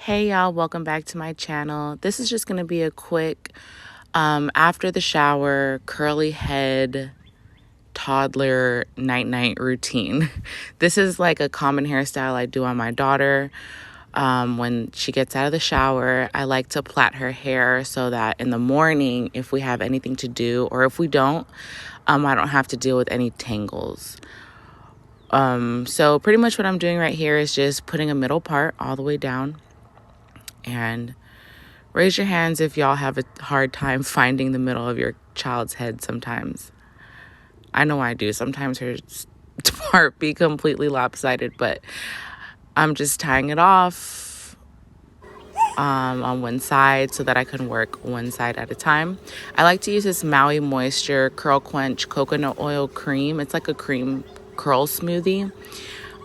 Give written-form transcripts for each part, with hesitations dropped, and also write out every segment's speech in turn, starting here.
Hey y'all, welcome back to my channel. This is just going to be a quick after the shower curly head toddler night routine. This is like a common hairstyle I do on my daughter. When she gets out of the shower, I like to plait her hair so that in the morning, if we have anything to do or if we don't, I don't have to deal with any tangles. So pretty much what I'm doing right here is just putting a middle part all the way down. And raise your hands if y'all have a hard time finding the middle of your child's head sometimes. I know I do. Sometimes her part be completely lopsided, but I'm just tying it off on one side so that I can work one side at a time. I like to use this Maui Moisture Curl Quench Coconut Oil Cream. It's like a cream curl smoothie.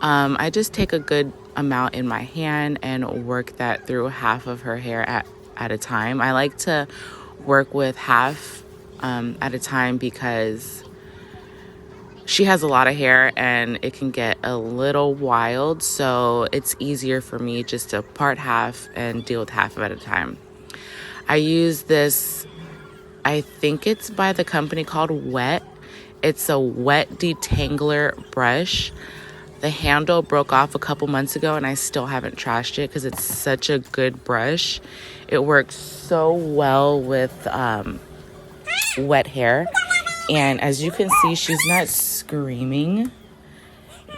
I just take a good amount in my hand and work that through half of her hair at a time. I like to work with half at a time because she has a lot of hair and it can get a little wild, so it's easier for me just to part half and deal with half at a time. I use this, I think it's by the company called Wet. It's a wet detangler brush. The handle broke off a couple months ago and I still haven't trashed it because it's such a good brush. It works so well with wet hair. And as you can see, she's not screaming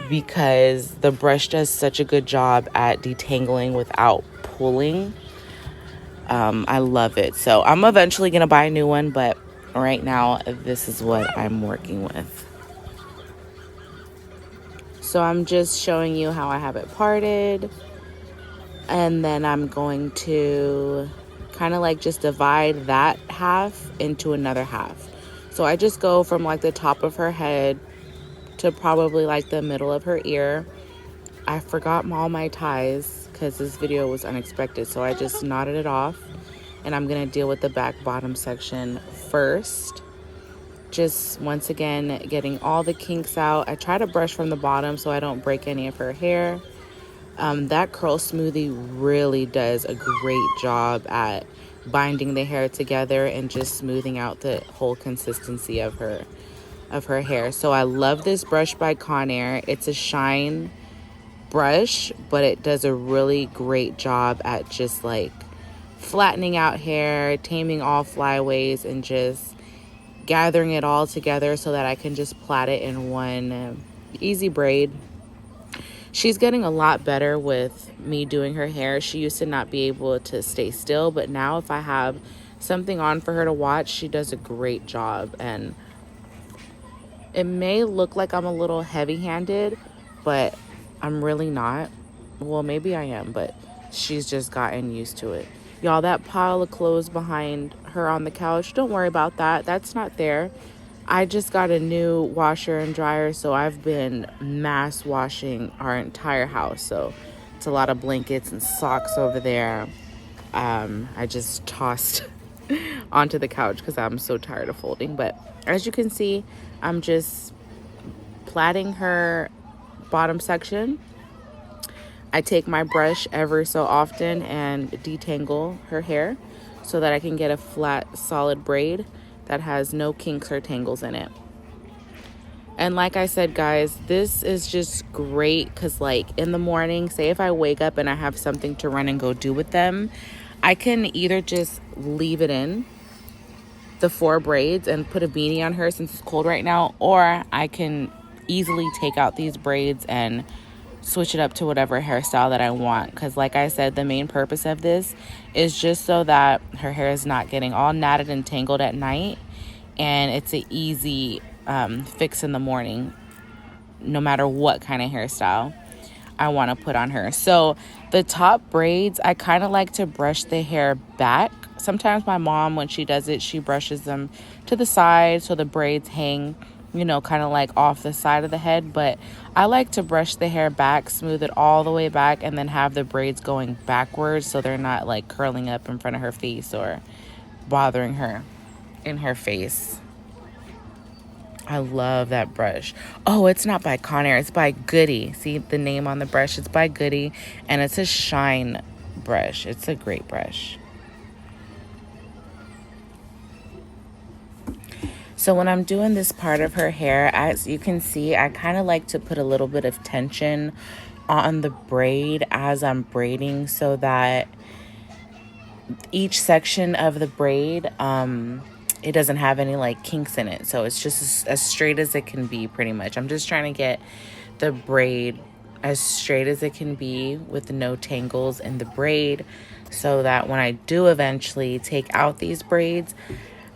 because the brush does such a good job at detangling without pulling. I love it. So I'm eventually going to buy a new one, but right now this is what I'm working with. So I'm just showing you how I have it parted. And then I'm going to kind of like just divide that half into another half. So I just go from like the top of her head to probably like the middle of her ear. I forgot all my ties because this video was unexpected. So I just knotted it off. And I'm going to deal with the back bottom section first. Just once again getting all the kinks out. I try to brush from the bottom so I don't break any of her hair. That curl smoothie really does a great job at binding the hair together and just smoothing out the whole consistency of her hair. So I love this brush by Conair. It's a shine brush, but it does a really great job at just like flattening out hair, taming all flyaways, and just gathering it all together so that I can just plait it in one easy braid. She's getting a lot better with me doing her hair. She used to not be able to stay still, but now if I have something on for her to watch, she does a great job. And it may look like I'm a little heavy-handed, but I'm really not. Well, maybe I am, but she's just gotten used to it. Y'all, that pile of clothes behind her on the couch, don't worry about that. That's not there. I just got a new washer and dryer, so I've been mass washing our entire house. So it's a lot of blankets and socks over there. I just tossed onto the couch because I'm so tired of folding. But as you can see, I'm just plaiting her bottom section. I take my brush ever so often and detangle her hair so that I can get a flat, solid braid that has no kinks or tangles in it. And like I said, guys, this is just great because like in the morning, say if I wake up and I have something to run and go do with them, I can either just leave it in the 4 braids and put a beanie on her since it's cold right now, or I can easily take out these braids and switch it up to whatever hairstyle that I want. Because like I said, the main purpose of this is just so that her hair is not getting all knotted and tangled at night, and it's an easy fix in the morning no matter what kind of hairstyle I want to put on her. So the top braids, I kind of like to brush the hair back. Sometimes my mom, when she does it, she brushes them to the side so the braids hang, you know, kind of like off the side of the head. But I like to brush the hair back, smooth it all the way back, and then have the braids going backwards so they're not like curling up in front of her face or bothering her in her face. I love that brush. Oh, it's not by Conair. It's by Goody. See the name on the brush? It's by Goody, and it's a shine brush. It's a great brush. So when I'm doing this part of her hair, as you can see, I kind of like to put a little bit of tension on the braid as I'm braiding so that each section of the braid, it doesn't have any like kinks in it. So it's just as straight as it can be pretty much. I'm just trying to get the braid as straight as it can be with no tangles in the braid so that when I do eventually take out these braids,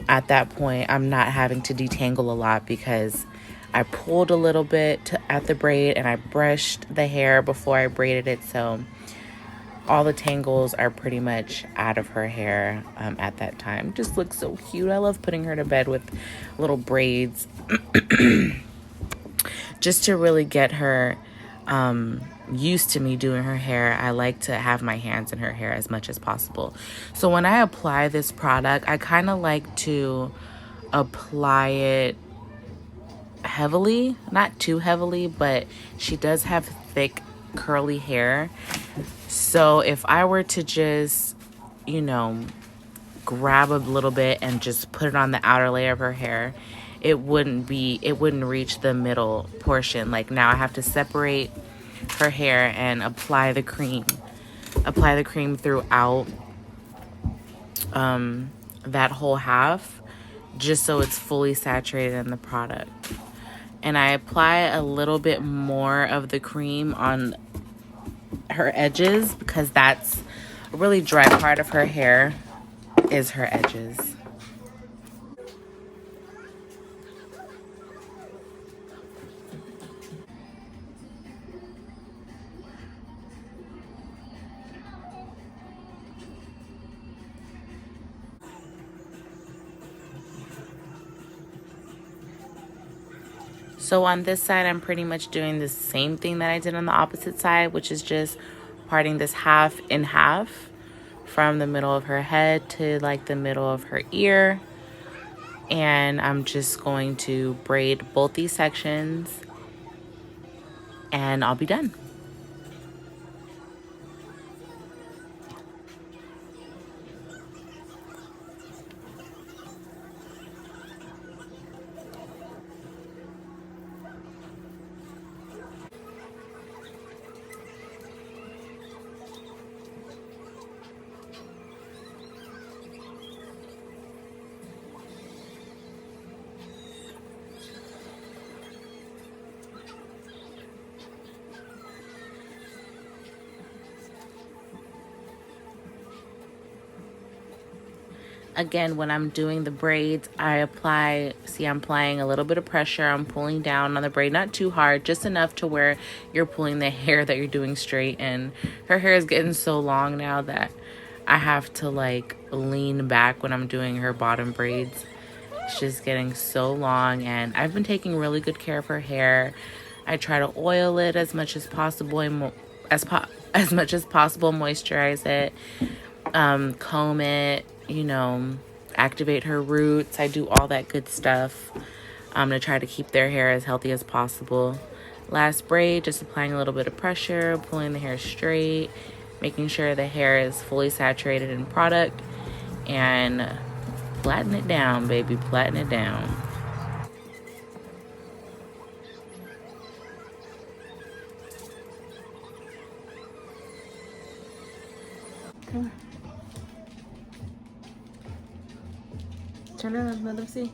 at that point I'm not having to detangle a lot because I pulled a little bit at the braid and I brushed the hair before I braided it, so all the tangles are pretty much out of her hair at that time. Just looks so cute. I love putting her to bed with little braids just to really get her used to me doing her hair. I like to have my hands in her hair as much as possible. So when I apply this product, I kind of like to apply it heavily, not too heavily, but she does have thick curly hair. So if I were to just, you know, grab a little bit and just put it on the outer layer of her hair, it wouldn't reach the middle portion. Like now I have to separate her hair and apply the cream throughout that whole half, just so it's fully saturated in the product. And I apply a little bit more of the cream on her edges because that's a really dry part of her hair is her edges. So on this side, I'm pretty much doing the same thing that I did on the opposite side, which is just parting this half in half from the middle of her head to like the middle of her ear. And I'm just going to braid both these sections and I'll be done. Again, when I'm doing the braids, I'm applying a little bit of pressure. I'm pulling down on the braid, not too hard, just enough to where you're pulling the hair that you're doing straight. And her hair is getting so long now that I have to like lean back when I'm doing her bottom braids. It's just getting so long, and I've been taking really good care of her hair. I try to oil it as much as possible, as much as possible, moisturize it, comb it, you know, activate her roots. I do all that good stuff to try to keep their hair as healthy as possible. Last braid, just applying a little bit of pressure, pulling the hair straight, making sure the hair is fully saturated in product, and plaiting it down, baby, plaiting it down. Come on. Turn around, let them see.